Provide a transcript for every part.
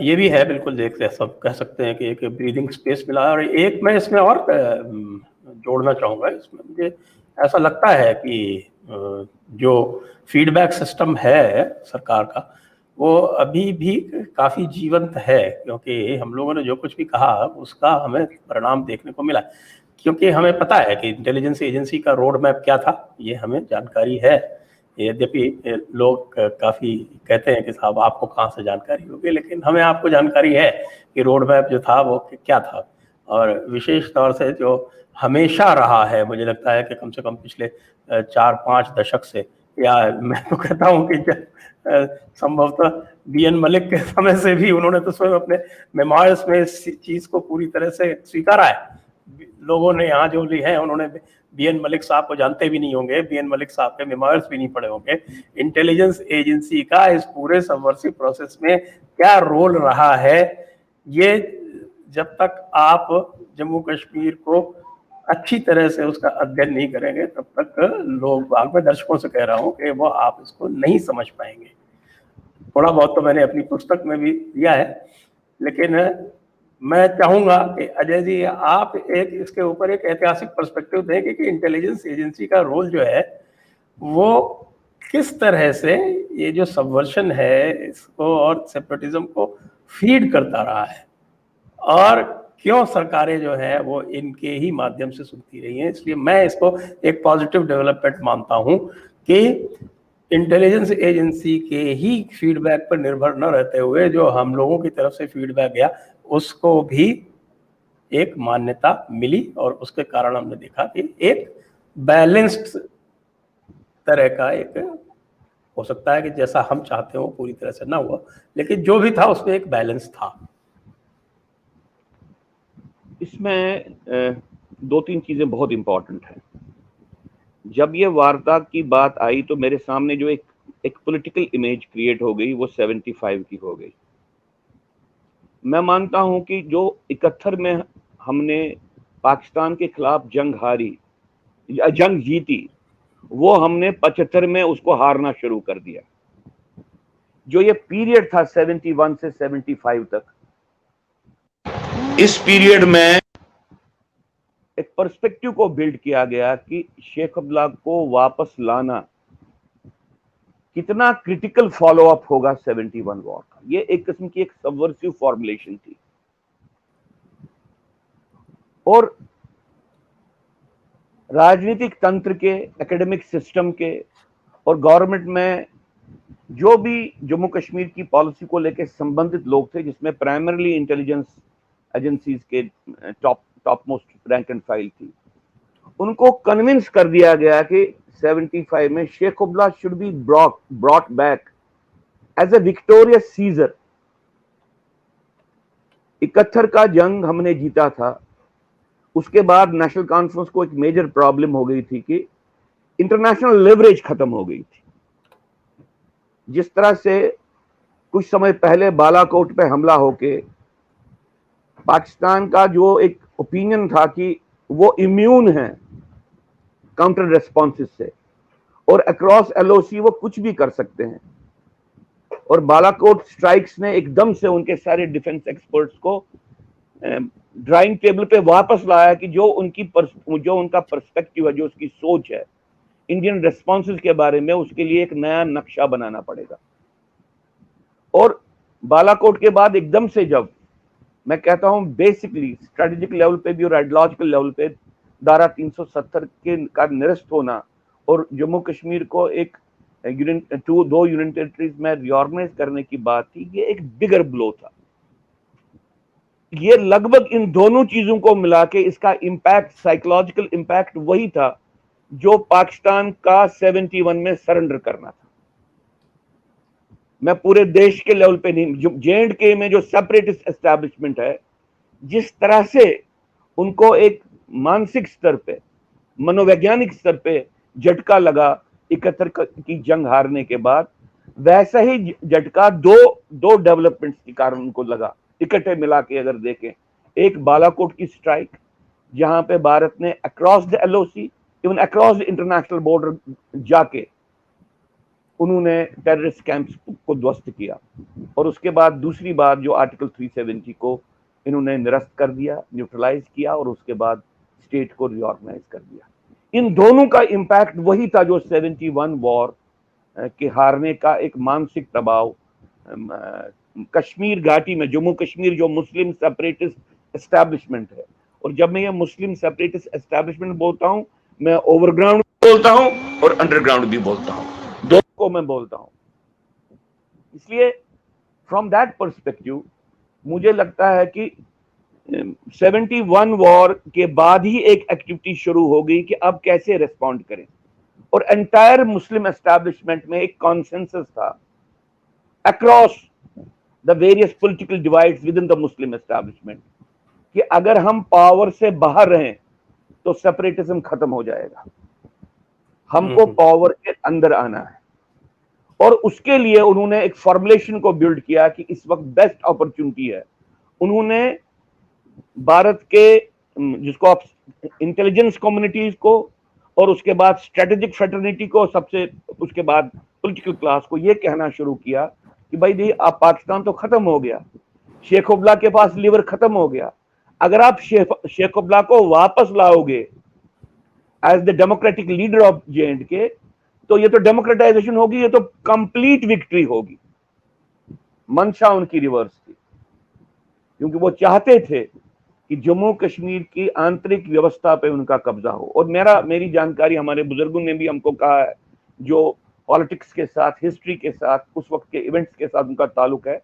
ये भी है बिल्कुल, देखते सब कह सकते हैं कि एक ब्रीदिंग स्पेस मिला है। और एक मैं इसमें और जोड़ना चाहूँगा, इसमें मुझे ऐसा लगता है कि जो फीडबैक सिस्टम है सरकार का, वो अभी भी काफ़ी जीवंत है, क्योंकि हम लोगों ने जो कुछ भी कहा उसका हमें परिणाम देखने को मिला। क्योंकि हमें पता है कि इंटेलिजेंस एजेंसी का रोड मैप क्या था, ये हमें जानकारी है। यद्यपि लोग काफ़ी कहते हैं कि साहब आपको कहाँ से जानकारी होगी, लेकिन हमें आपको जानकारी है कि रोड मैप जो था वो क्या था। और विशेष तौर से जो हमेशा रहा है, मुझे लगता है कि कम से कम पिछले 4-5 दशक से, या मैं तो कहता हूँ कि संभवतः बीएन मलिक के समय से भी उन्होंने तो स्वयं अपने मेमोयर्स में इस चीज़ को पूरी तरह से स्वीकारा है। लोगों ने यहाँ जो ली है, उन्होंने बीएन मलिक साहब को जानते भी नहीं होंगे, बीएन मलिक साहब के मेमोयर्स भी नहीं पढ़े होंगे। इंटेलिजेंस एजेंसी का इस पूरे सबवर्सिव प्रोसेस में क्या रोल रहा है, ये जब तक आप जम्मू कश्मीर को अच्छी तरह से उसका अध्ययन नहीं करेंगे, तब तक लोग, बाद में दर्शकों से कह रहा हूँ कि वो आप इसको नहीं समझ पाएंगे। थोड़ा बहुत तो मैंने अपनी पुस्तक में भी दिया है, लेकिन मैं चाहूंगा कि अजय जी आप एक इसके ऊपर एक ऐतिहासिक पर्सपेक्टिव दें कि इंटेलिजेंस एजेंसी का रोल जो है वो किस तरह से ये जो सबवर्शन है इसको और सेपरेटिज्म को फीड करता रहा है, और क्यों सरकारें जो है वो इनके ही माध्यम से सुनती रही हैं। इसलिए मैं इसको एक पॉजिटिव डेवलपमेंट मानता हूं कि इंटेलिजेंस एजेंसी के ही फीडबैक पर निर्भर न रहते हुए जो हम लोगों की तरफ से फीडबैक गया उसको भी एक मान्यता मिली, और उसके कारण हमने देखा कि एक बैलेंस्ड तरह का एक, हो सकता है कि जैसा हम चाहते हो पूरी तरह से ना हुआ, लेकिन जो भी था उसमें एक बैलेंस था। इसमें दो तीन चीजें बहुत इंपॉर्टेंट हैं। जब ये वार्ता की बात आई तो मेरे सामने जो एक पॉलिटिकल इमेज क्रिएट हो गई वो 75 की हो गई। मैं मानता हूं कि जो 71 में हमने पाकिस्तान के खिलाफ जंग जीती, वो हमने 75 में उसको हारना शुरू कर दिया। जो ये पीरियड था 71 से 75 तक, इस पीरियड में एक पर्सपेक्टिव को बिल्ड किया गया कि शेख अब्दुल्ला को वापस लाना कितना क्रिटिकल फॉलो अप होगा 71 वॉर का। ये एक किस्म की एक सबवर्सिव फॉर्मुलेशन थी। और राजनीतिक तंत्र के, एकेडमिक सिस्टम के और गवर्नमेंट में जो भी जम्मू कश्मीर की पॉलिसी को लेकर संबंधित लोग थे, जिसमें प्राइमरली इंटेलिजेंस एजेंसीज के top most rank and file थी, उनको कन्विंस कर दिया गया कि 75 में Sheikh Abdullah should be brought back as a victorious Caesar. 71 का जंग हमने जीता था, उसके बाद नेशनल कॉन्फ्रेंस को एक मेजर प्रॉब्लम हो गई थी कि इंटरनेशनल लेवरेज खत्म हो गई थी। जिस तरह से कुछ समय पहले बालाकोट पे हमला होके पाकिस्तान का जो एक ओपिनियन था कि वो इम्यून है काउंटर रेस्पॉन्सेस से, और अक्रॉस एलओसी वो कुछ भी कर सकते हैं, और बालाकोट स्ट्राइक्स ने एकदम से उनके सारे डिफेंस एक्सपर्ट्स को ड्राइंग टेबल पे वापस लाया कि जो उनका पर्सपेक्टिव है, जो उसकी सोच है इंडियन रेस्पॉन्सेस के बारे में, उसके लिए एक नया नक्शा बनाना पड़ेगा। और बालाकोट के बाद एकदम से, जब मैं कहता हूं बेसिकली स्ट्रेटेजिक लेवल पे भी और आइडियोलॉजिकल लेवल पे धारा 370 का निरस्त होना और जम्मू कश्मीर को एक दो यूनियन टेरिटरीज में रिऑर्गेनाइज करने की बात थी, ये एक बिगर ब्लो था। ये लगभग इन दोनों चीजों को मिला के इसका इम्पैक्ट, साइकोलॉजिकल इम्पैक्ट वही था जो पाकिस्तान का 71 में सरेंडर करना था। मैं पूरे देश के लेवल पे नहीं, J&K में जो सेपरेटिस्ट एस्टैब्लिशमेंट है, जिस तरह से उनको एक मानसिक स्तर पे, मनोवैज्ञानिक स्तर पे झटका लगा 71 की जंग हारने के बाद, वैसा ही झटका दो डेवलपमेंट्स के कारण उनको लगा इकट्ठे मिला के। अगर देखें, एक बालाकोट की स्ट्राइक, जहां पे भारत ने across the LOC, even across the international border जाके उन्होंने टेररिस्ट कैंप्स को ध्वस्त किया, और उसके बाद दूसरी बात जो आर्टिकल 370 को इन्होंने निरस्त कर दिया, न्यूट्रलाइज किया, और उसके बाद स्टेट को रिऑर्गेनाइज कर दिया। इन दोनों का इंपैक्ट वही था जो 71 वॉर के हारने का एक मानसिक दबाव कश्मीर घाटी में, जम्मू कश्मीर जो मुस्लिम सेपरेटिस्ट एस्टैब्लिशमेंट है, और जब मैं ये मुस्लिम सेपरेटिस्ट एस्टैब्लिशमेंट बोलता हूं, मैं ओवरग्राउंड बोलता हूं और अंडरग्राउंड भी बोलता हूं, दोनों को मैं बोलता हूं। इसलिए फ्रॉम दैट पर्सपेक्टिव मुझे लगता है कि 71 वॉर के बाद ही एक एक्टिविटी शुरू हो गई कि अब कैसे रिस्पॉन्ड करें, और एंटायर मुस्लिम एस्टैब्लिशमेंट में एक कॉन्सेंसस था across the various political divides with in the Muslim establishment कि अगर हम पावर से बाहर रहें तो सेपरेटिज्म खत्म हो जाएगा, हमको पावर के अंदर आना है। और उसके लिए उन्होंने एक फॉर्मुलेशन को बिल्ड किया कि इस वक्त बेस्ट अपॉर्चुनिटी है। उन्होंने भारत के जिसको आप इंटेलिजेंस कम्युनिटीज को, और उसके बाद स्ट्रेटेजिक फ्रेटर्निटी को, सबसे उसके बाद पॉलिटिकल क्लास को ये कहना शुरू किया कि भाई दी आप पाकिस्तान तो खत्म हो गया, शेख अब्दुल्ला के पास लीवर खत्म हो गया, अगर आप शेख अब्दुल्ला को वापस लाओगे as the democratic leader of J&K तो ये तो डेमोक्रेटाइजेशन होगी, ये तो कंप्लीट विक्ट्री होगी। मंशा उनकी रिवर्स थी, क्योंकि वो चाहते थे कि जम्मू कश्मीर की आंतरिक व्यवस्था पे उनका कब्जा हो। और मेरी जानकारी, हमारे बुजुर्गों ने भी हमको कहा है, जो पॉलिटिक्स के साथ, हिस्ट्री के साथ, उस वक्त के इवेंट्स के साथ उनका ताल्लुक है,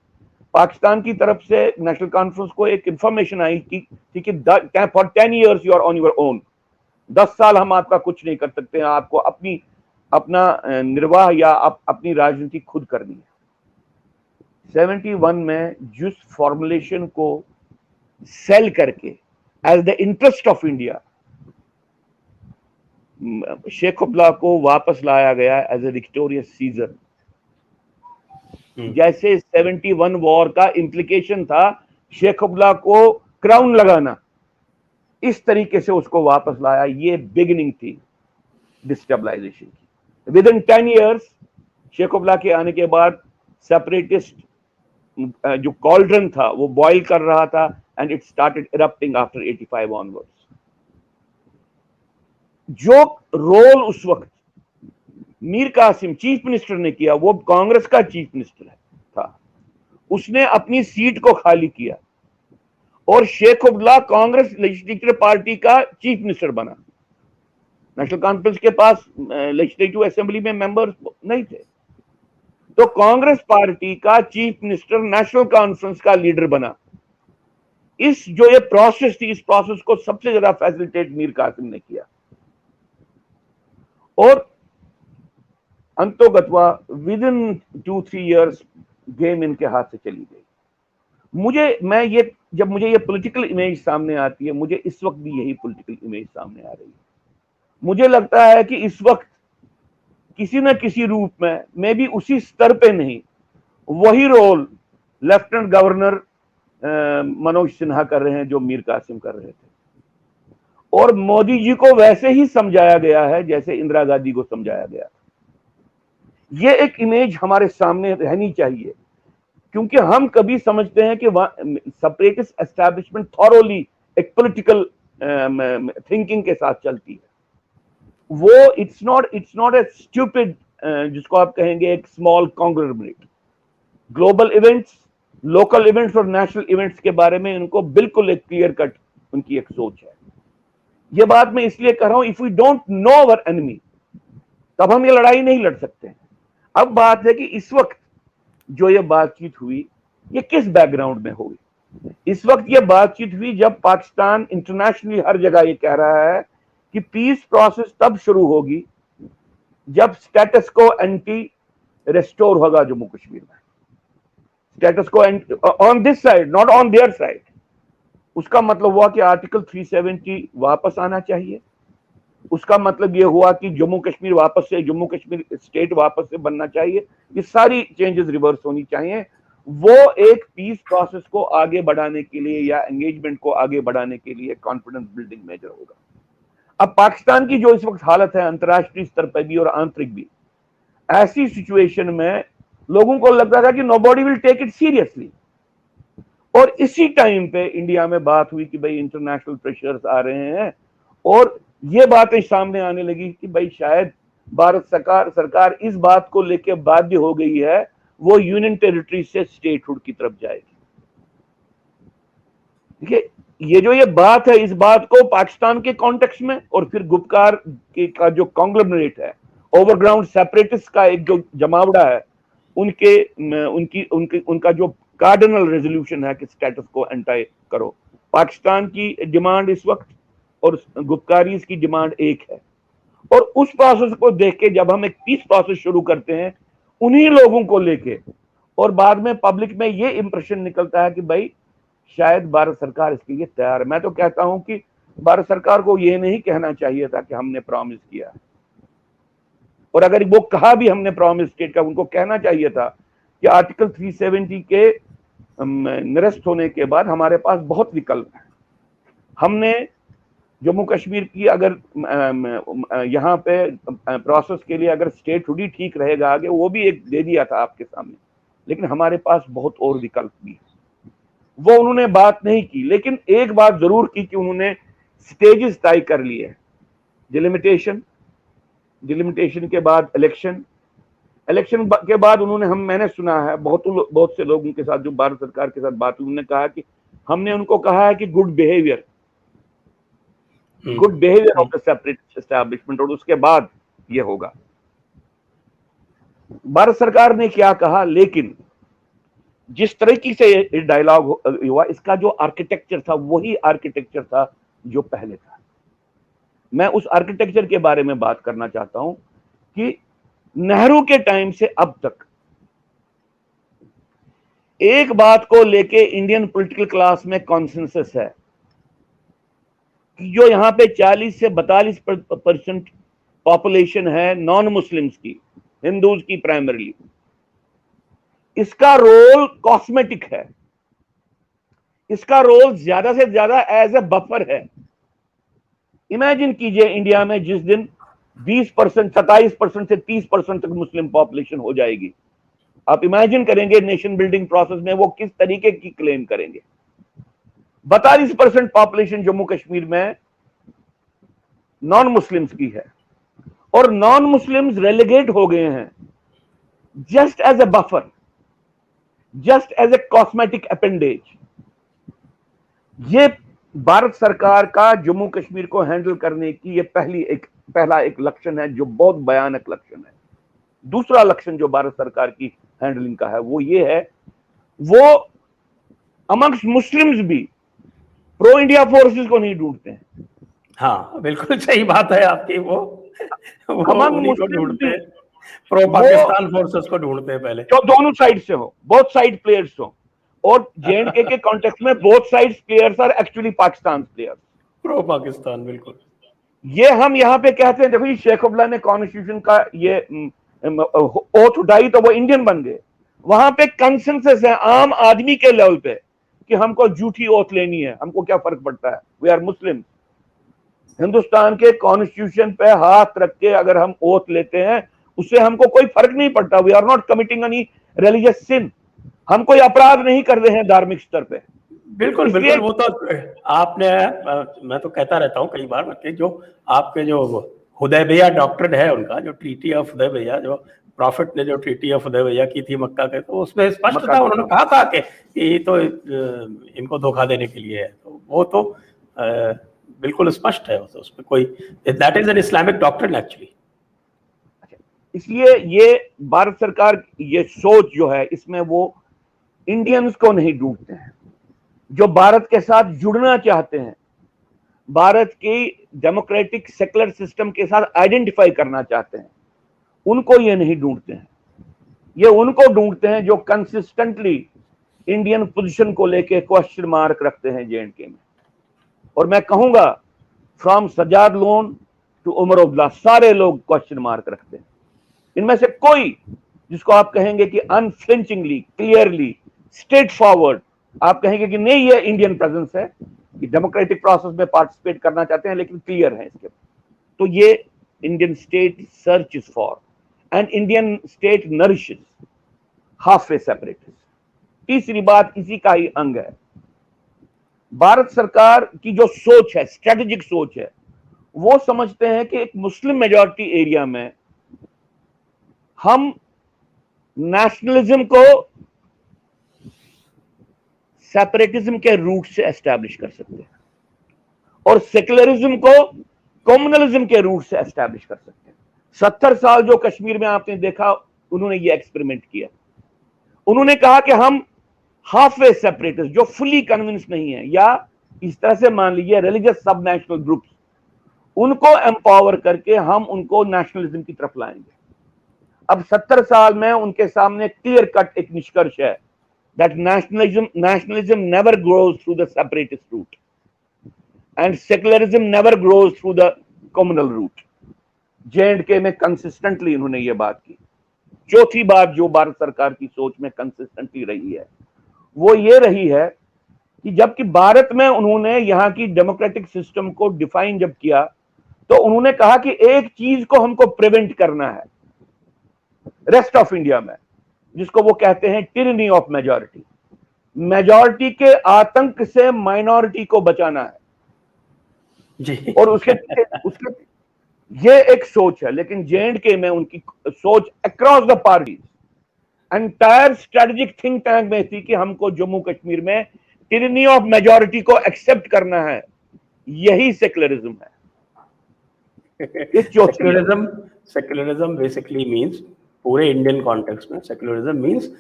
पाकिस्तान की तरफ से नेशनल कॉन्फ्रेंस को एक इंफॉर्मेशन आई कि ठीक है, for 10 years you are on your own, 10 साल हम आपका कुछ नहीं कर सकते हैं, आपको अपना निर्वाह या अपनी राजनीति खुद करनी है। 71 में जिस फॉर्मुलेशन को सेल करके as the interest of India Sheikh Abdullah को वापस लाया गया एज ए विक्टोरियस सीजर, जैसे 71 वॉर का इंप्लीकेशन था शेख अब्दुल्ला को क्राउन लगाना, इस तरीके से उसको वापस लाया। ये बिगिनिंग थी डिस्टेबलाइजेशन की। Within 10 years Sheikh Abdullah के आने के बाद सेपरेटिस्ट जो कॉल्ड्रन था वो बॉयल कर रहा था, and it started erupting after 85 onwards. जो रोल उस वक्त मीर कासिम चीफ मिनिस्टर ने किया, वो कांग्रेस का चीफ मिनिस्टर था, उसने अपनी सीट को खाली किया और शेख अब्दुल्ला कांग्रेस लेजिस्लेटिव पार्टी का चीफ मिनिस्टर बना। नेशनल कॉन्फ्रेंस के पास लेजिस्लेटिव असेंबली में मेंबर्स नहीं थे, तो कांग्रेस पार्टी का चीफ मिनिस्टर नेशनल कॉन्फ्रेंस का लीडर बना। इस जो ये प्रोसेस थी, इस प्रोसेस को सबसे ज्यादा फैसिलिटेट मीर कासिम ने किया, और अंतोगत्वा विद इन 2-3 years गेम इनके हाथ से चली गई। जब मुझे ये पॉलिटिकल इमेज सामने आती है, मुझे इस वक्त भी यही पॉलिटिकल इमेज सामने आ रही है। मुझे लगता है कि इस वक्त किसी न किसी रूप में, मे भी उसी स्तर पे नहीं, वही role lieutenant governor Manoj Sinha कर रहे हैं जो मीर कासिम कर रहे थे, और मोदी जी को वैसे ही समझाया गया है जैसे इंदिरा गांधी को समझाया गया। ये एक इमेज हमारे सामने रहनी चाहिए, क्योंकि हम कभी समझते हैं कि सेपरेटिस्ट एस्टैब्लिशमेंट थॉरोली एक पॉलिटिकल थिंकिंग के साथ चलती है। वो इट्स नॉट ए स्टूपिड जिसको आप कहेंगे एक small conglomerate. Global events, local events और नेशनल इवेंट्स के बारे में उनको बिल्कुल एक क्लियर कट उनकी एक सोच है। ये बात मैं इसलिए कह रहा हूं, if we don't know our enemy तब हम ये लड़ाई नहीं लड़ सकते। अब बात है कि इस वक्त जो ये बातचीत हुई ये किस बैकग्राउंड में हुई। इस वक्त ये बातचीत हुई जब पाकिस्तान इंटरनेशनली हर जगह ये कह रहा है कि पीस प्रोसेस तब शुरू होगी जब स्टेटस को एंटी रेस्टोर होगा जम्मू कश्मीर में। स्टेटस को on this side, not on their side. उसका मतलब हुआ कि आर्टिकल 370 वापस आना चाहिए। उसका मतलब यह हुआ कि जम्मू कश्मीर स्टेट वापस से बनना चाहिए। ये सारी चेंजेस रिवर्स होनी चाहिए। वो एक पीस प्रोसेस को आगे बढ़ाने के लिए या एंगेजमेंट को आगे बढ़ाने के लिए कॉन्फिडेंस बिल्डिंग मेजर होगा। अब पाकिस्तान की जो इस वक्त हालत है अंतर्राष्ट्रीय स्तर पर भी और आंतरिक भी, ऐसी सिचुएशन में लोगों को लगता था कि nobody will take it seriously, और इसी टाइम पे इंडिया में बात हुई कि भाई इंटरनेशनल प्रेशर्स आ रहे हैं, और ये बातें सामने आने लगी कि भाई शायद भारत सरकार इस बात को लेकर बाध्य हो गई है, वो यूनियन टेरिटरी से स्टेटहुड की तरफ जाएगी। देखिए, ये जो ये बात है, इस बात को पाकिस्तान के कॉन्टेक्स्ट में और फिर गुपकार का जो कॉन्ग्लोमरेट है, ओवरग्राउंड सेपरेटिस्ट का एक जो जमावड़ा है, उनका जो कार्डिनल रेजोल्यूशन है कि स्टेटस को एंटाई करो, पाकिस्तान की डिमांड इस वक्त और गुपकारीज की डिमांड एक है। और उस प्रोसेस को देख के जब हम एक पीस प्रोसेस शुरू करते हैं उन्हीं लोगों को लेके, और बाद में पब्लिक में ये इंप्रेशन निकलता है कि भाई शायद भारत सरकार इसके लिए तैयार है। मैं तो कहता हूं कि भारत सरकार को ये नहीं कहना चाहिए था कि हमने प्रॉमिस किया है, और अगर वो कहा भी हमने प्रॉमिस स्टेट का, उनको कहना चाहिए था कि आर्टिकल 370 के निरस्त होने के बाद हमारे पास बहुत विकल्प है। हमने जम्मू कश्मीर की अगर यहाँ पे प्रोसेस के लिए अगर स्टेटहुड ही ठीक रहेगा आगे, वो भी एक दे दिया था आपके सामने, लेकिन हमारे पास बहुत और विकल्प भी है। वो उन्होंने बात नहीं की, लेकिन एक बात जरूर की कि उन्होंने स्टेजेस तय कर लिए। डिलिमिटेशन के बाद इलेक्शन के बाद मैंने सुना है बहुत से लोगों के साथ जो भारत सरकार के साथ बात हुई, उन्होंने कहा कि हमने उनको कहा है कि good behaviour of the separate establishment, और उसके बाद ये होगा। भारत सरकार ने क्या कहा, लेकिन जिस तरीके से ये डायलॉग हुआ, इसका जो आर्किटेक्चर था वही आर्किटेक्चर था जो पहले था। मैं उस आर्किटेक्चर के बारे में बात करना चाहता हूं कि नेहरू के टाइम से अब तक एक बात को लेके इंडियन पॉलिटिकल क्लास में कॉन्सेंसस है कि जो यहां पे 40 से 42% पॉपुलेशन है नॉन मुस्लिम्स की, हिंदूज की प्राइमरीली, इसका रोल कॉस्मेटिक है, इसका रोल ज्यादा से ज्यादा एज ए बफर है। इमेजिन कीजिए इंडिया में जिस दिन 20%, 27% से 30% तक मुस्लिम पॉपुलेशन हो जाएगी, आप इमेजिन करेंगे नेशन बिल्डिंग प्रोसेस में वो किस तरीके की क्लेम करेंगे। 42% पॉपुलेशन जम्मू कश्मीर में नॉन मुस्लिम्स की है, और नॉन मुस्लिम्स रेलिगेट हो गए हैं just as a buffer, just as a cosmetic appendage. ये भारत सरकार का जम्मू कश्मीर को हैंडल करने की ये पहला एक लक्षण है जो बहुत भयानक लक्षण है। दूसरा लक्षण जो भारत सरकार की हैंडलिंग का है वो ये है, वो अमंग्स मुस्लिम्स भी प्रो इंडिया फोर्सेस को नहीं ढूंढते हैं। हाँ, बिल्कुल सही बात है आपकी। वो अमंग उन्हीं को मुस्लिम्स ढूंढते भी हैं, प्रो पाकिस्तान फोर्सेस को ढूंढते हैं पहले, जो दोनों साइड से हो, बोथ साइड प्लेयर्स हो, और जेएंडके के कॉन्टेक्स्ट में both side players are actually Pakistan players, pro Pakistan. बिल्कुल, ये हम यहाँ पे कहते हैं। देखो, ये शेख अब्दुल्ला ने कॉन्स्टिट्यूशन का ये ओथ उठाई तो वो इंडियन बन गए। वहां पे कंसेंसस है आम आदमी के लेवल पे कि हमको झूठी ओथ लेनी है, हमको क्या फर्क पड़ता है, वी आर मुस्लिम। हिंदुस्तान के कॉन्स्टिट्यूशन पे हाथ रख के अगर हम ओथ लेते हैं उससे हमको कोई फर्क नहीं पड़ता। We are not committing any religious sin, हम कोई अपराध नहीं कर रहे हैं धार्मिक स्तर पे। बिल्कुल बिल्कुल। वो तो आपने, मैं तो कहता रहता हूँ कई बार कि जो आपके जो हुदैबिया डॉक्ट्रिन है उनका, जो ट्रीटी ऑफ हुदैबिया, जो प्रॉफिट ने जो ट्रीटी ऑफ हुदैबिया की थी मक्का के, तो उसमें स्पष्ट था, उन्होंने कहा था कि ये तो इनको धोखा देने के लिए है। तो वो तो बिल्कुल स्पष्ट है, उसमें कोई, that is an Islamic doctrine actually. इसलिए ये भारत सरकार ये सोच जो है, इसमें वो इंडियंस को नहीं ढूंढते हैं जो भारत के साथ जुड़ना चाहते हैं, भारत की डेमोक्रेटिक सेकुलर सिस्टम के साथ आइडेंटिफाई करना चाहते हैं, उनको ये नहीं ढूंढते हैं। ये उनको ढूंढते हैं जो कंसिस्टेंटली इंडियन पोजीशन को लेके क्वेश्चन मार्क रखते हैं जेएंडके में। और मैं कहूंगा फ्रॉम सजाद लोन टू उमर अब्दुल्ला, सारे लोग क्वेश्चन मार्क रखते हैं। इनमें से कोई जिसको आप कहेंगे कि अनफ्लिंचिंगली, क्लियरली, स्ट्रेट फॉरवर्ड आप कहेंगे कि नहीं ये इंडियन प्रेजेंस है, कि डेमोक्रेटिक प्रोसेस में पार्टिसिपेट करना चाहते हैं लेकिन क्लियर है इसके, तो ये Indian state search for and Indian state nourishes halfway separatists. तीसरी बात इसी का ही अंग है। भारत सरकार की जो सोच है, स्ट्रेटेजिक सोच है, वो समझते हैं कि एक मुस्लिम मेजॉरिटी एरिया में हम नेशनलिज्म को सेपरेटिज्म के रूट से एस्टैब्लिश कर सकते हैं और सेकुलरिज्म को कम्युनलिज्म के रूट से एस्टैब्लिश कर सकते हैं। 70 साल जो कश्मीर में आपने देखा, उन्होंने ये एक्सपेरिमेंट किया। उन्होंने कहा कि हम हाफवे सेपरेटिस्ट जो फुली कन्विंस नहीं है, या इस तरह से मान लीजिए रिलीजियस सब नेशनल ग्रुप्स, उनको एम्पावर करके हम उनको नेशनलिज्म की तरफ लाएंगे। अब 70 साल में उनके सामने क्लियर कट एक निष्कर्ष है that nationalism never grows through the separatist route and secularism never grows through the communal route. J&K में कंसिस्टेंटली इन्होंने ये बात की। चौथी बात जो भारत सरकार की सोच में कंसिस्टेंटली रही है, वो ये रही है कि जबकि भारत में उन्होंने यहाँ की डेमोक्रेटिक सिस्टम को डिफाइन जब किया, तो उन्होंने कहा कि एक चीज को हमको प्रिवेंट करना है रेस्ट ऑफ इंडिया में, जिसको वो कहते हैं टिरनी ऑफ मेजॉरिटी। मेजॉरिटी के आतंक से माइनॉरिटी को बचाना है जी। और उसके ये एक सोच है। लेकिन J&K में उनकी सोच across the parties, entire strategic think tank में थी कि हमको जम्मू कश्मीर में टिरनी ऑफ मेजॉरिटी को एक्सेप्ट करना है। यही सेकुलरिज्म है। सेकुलरिज्म बेसिकली मींस, पूरे इंडियन कॉन्टेक्स्ट में सेकुलरिज्म मींस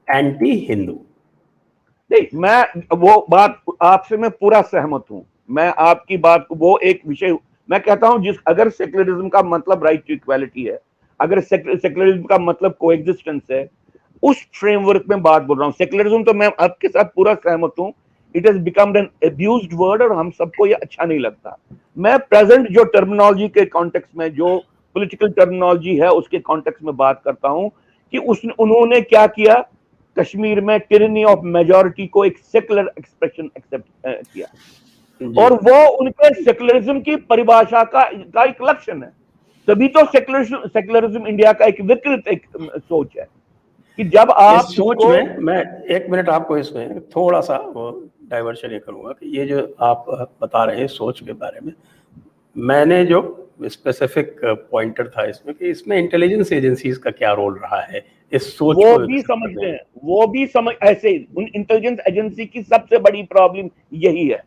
एंटी हिंदू। नहीं, मैं वो बात आपसे मैं पूरा सहमत हूं। मैं आपकी बात को, वो एक विषय मैं कहता हूं, जिस अगर सेकुलरिज्म का मतलब राइट टू इक्वालिटी है, अगर सेकुलरिज्म का मतलब कोएग्जिस्टेंस है, उस फ्रेमवर्क में बात बोल रहा हूं। सेकुलरिज्म तो मैं आपके साथ पूरा सहमत हूं, it has become an abused word और हम सबको ये अच्छा नहीं लगता। मैं प्रेजेंट जो टर्मिनोलॉजी के कॉन्टेक्स्ट में, जो पॉलिटिकल टर्मिनोलॉजी है, उसके कॉन्टेक्स्ट में बात करता हूं कि उन्होंने क्या किया, कश्मीर में टिरनी ऑफ मेजॉरिटी को एक सेकुलर एक्सप्रेशन एक्सेप्ट किया और वो उनके सेकुलरिज्म की परिभाषा का एक लक्षण है। तभी तो सेकुलरिज्म इंडिया का एक विकृत एक सोच है कि जब आप इस सोच में, मैं 1 मिनट आपको इसमें थोड़ा सा वो डाइवर्शन ये करूंगा कि ये जो आप बता रहे हैं सोच के बारे में, मैंने जो स्पेसिफिक पॉइंटर था इसमें कि इसमें इंटेलिजेंस एजेंसीज का क्या रोल रहा है इस सोच वो को भी समझते हैं, वो भी समझ ऐसे उन इंटेलिजेंस एजेंसी की सबसे बड़ी प्रॉब्लम यही है।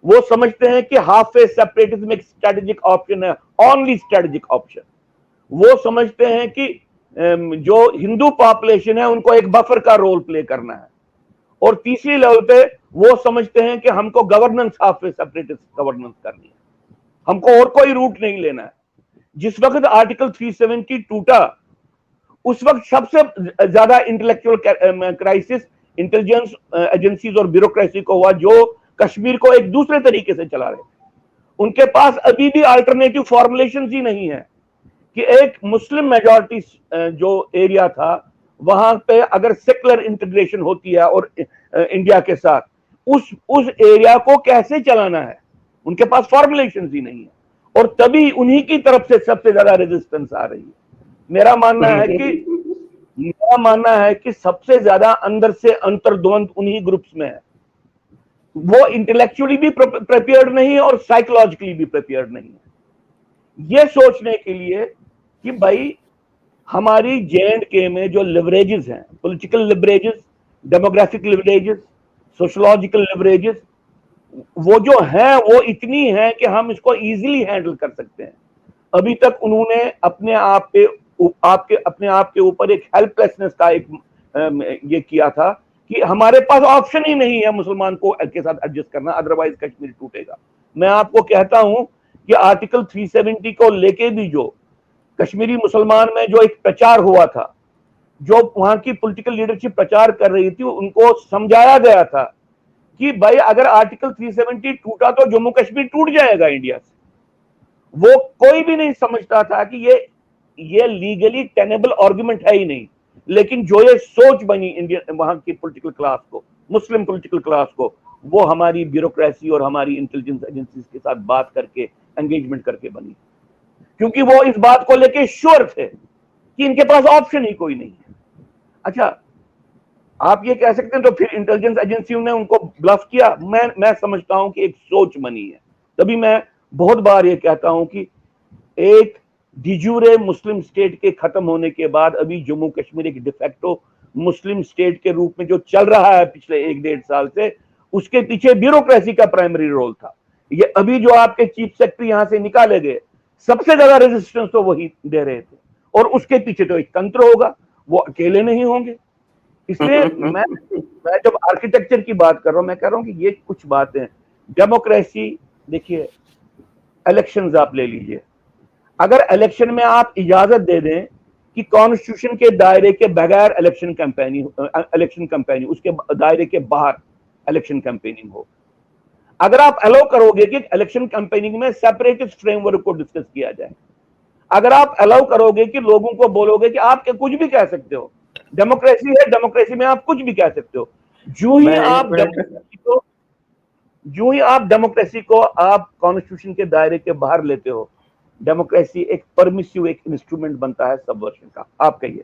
वो समझते हैं कि हाफवे सेपरेटिज्म एक स्ट्रेटेजिक ऑप्शन है, ओनली स्ट्रेटेजिक ऑप्शन। वो समझते हैं कि जो हिंदू पॉपुलेशन है उनको एक बफर का रोल प्ले करना है। और तीसरी लेवल पे वो समझते हैं कि हमको गवर्नेंस हाफवे सेपरेटिस्ट गवर्नेंस करनी है, हमको और कोई रूट नहीं लेना है। जिस वक्त आर्टिकल 370 टूटा, उस वक्त सबसे ज्यादा इंटेलेक्चुअल क्राइसिस इंटेलिजेंस एजेंसीज और ब्यूरोक्रेसी को हुआ, जो कश्मीर को एक दूसरे तरीके से चला रहे। उनके पास अभी भी अल्टरनेटिव फॉर्मुलेशंस ही नहीं है कि एक मुस्लिम मेजॉरिटी जो एरिया था, वहां पे अगर सेकुलर इंटीग्रेशन होती है और इंडिया के साथ, उस एरिया को कैसे चलाना है, उनके पास फॉर्मुलेशंस ही नहीं है। और तभी उन्हीं की तरफ से सबसे ज्यादा रेजिस्टेंस आ रही है। मेरा मानना है कि सबसे ज्यादा अंदर से अंतर्द्वंद उन्हीं ग्रुप्स में है। वो इंटेलेक्चुअली भी प्रिपेयर्ड नहीं है और साइकोलॉजिकली भी प्रिपेयर्ड नहीं है ये सोचने के लिए कि भाई हमारी J&K में जो लिवरेजेस हैं, political leverages, demographic leverages, sociological leverages, वो जो है वो इतनी है कि हम इसको इजीली हैंडल कर सकते हैं। अभी तक उन्होंने अपने आप के ऊपर एक हेल्पलेसनेस का एक ये किया था कि हमारे पास ऑप्शन ही नहीं है मुसलमान को के साथ एडजस्ट करना, अदरवाइज कश्मीर टूटेगा। मैं आपको कहता हूं कि आर्टिकल 370 को लेके भी जो कश्मीरी मुसलमान में जो एक प्रचार हुआ था, जो वहां की पॉलिटिकल लीडरशिप प्रचार कर रही थी, उनको समझाया गया था कि भाई अगर आर्टिकल 370 टूटा तो जम्मू कश्मीर टूट जाएगा इंडिया से। वो कोई भी नहीं समझता था कि ये लीगली टेनेबल आर्गुमेंट है ही नहीं। लेकिन जो ये सोच बनी इंडियन वहां की पॉलिटिकल क्लास को, मुस्लिम पॉलिटिकल क्लास को, वो हमारी ब्यूरोक्रेसी और हमारी इंटेलिजेंस एजेंसीज के साथ बात करके, एंगेजमेंट करके बनी, क्योंकि वो इस बात को लेके श्योर थे कि इनके पास ऑप्शन ही कोई नहीं है। अच्छा, आप ये कह सकते हैं तो फिर इंटेलिजेंस एजेंसियों ने उनको ब्लफ किया। मैं समझता हूं कि एक सोच बनी है। तभी मैं बहुत बार ये कहता हूं कि एक डिजूरे मुस्लिम स्टेट के खत्म होने के बाद अभी जम्मू कश्मीर एक डिफेक्टो मुस्लिम स्टेट के रूप में जो चल रहा है पिछले 1-1.5 साल से, उसके पीछे ब्यूरोक्रेसी का प्राइमरी रोल था। ये अभी जो आपके चीफ सेक्रेटरी यहां से निकाले गए, सबसे ज्यादा रेजिस्टेंस तो वही दे रहे थे, और उसके पीछे तो एक तंत्र होगा, वो अकेले नहीं होंगे। इसलिए मैं जब आर्किटेक्चर की बात कर रहा हूं, मैं कह रहा हूं कि ये कुछ बातें, डेमोक्रेसी, देखिए इलेक्शंस आप ले लीजिए, अगर इलेक्शन में आप इजाजत दे दें कि कॉन्स्टिट्यूशन के दायरे के बगैर इलेक्शन कैंपेनिंग उसके दायरे के बाहर इलेक्शन कैंपेनिंग हो, अगर आप अलाउ करोगे कि इलेक्शन कैंपेनिंग में सेपरेटिस्ट फ्रेमवर्क को डिस्कस किया जाए, अगर आप अलाउ करोगे कि लोगों को बोलोगे कि आप कुछ भी कह सकते हो, डेमोक्रेसी है, डेमोक्रेसी में आप कुछ भी कह सकते हो, जो ही आप डेमोक्रेसी को आप कॉन्स्टिट्यूशन के दायरे के बाहर लेते हो, डेमोक्रेसी एक परमिसिव एक इंस्ट्रूमेंट बनता है सबवर्शन का। आप कहिए।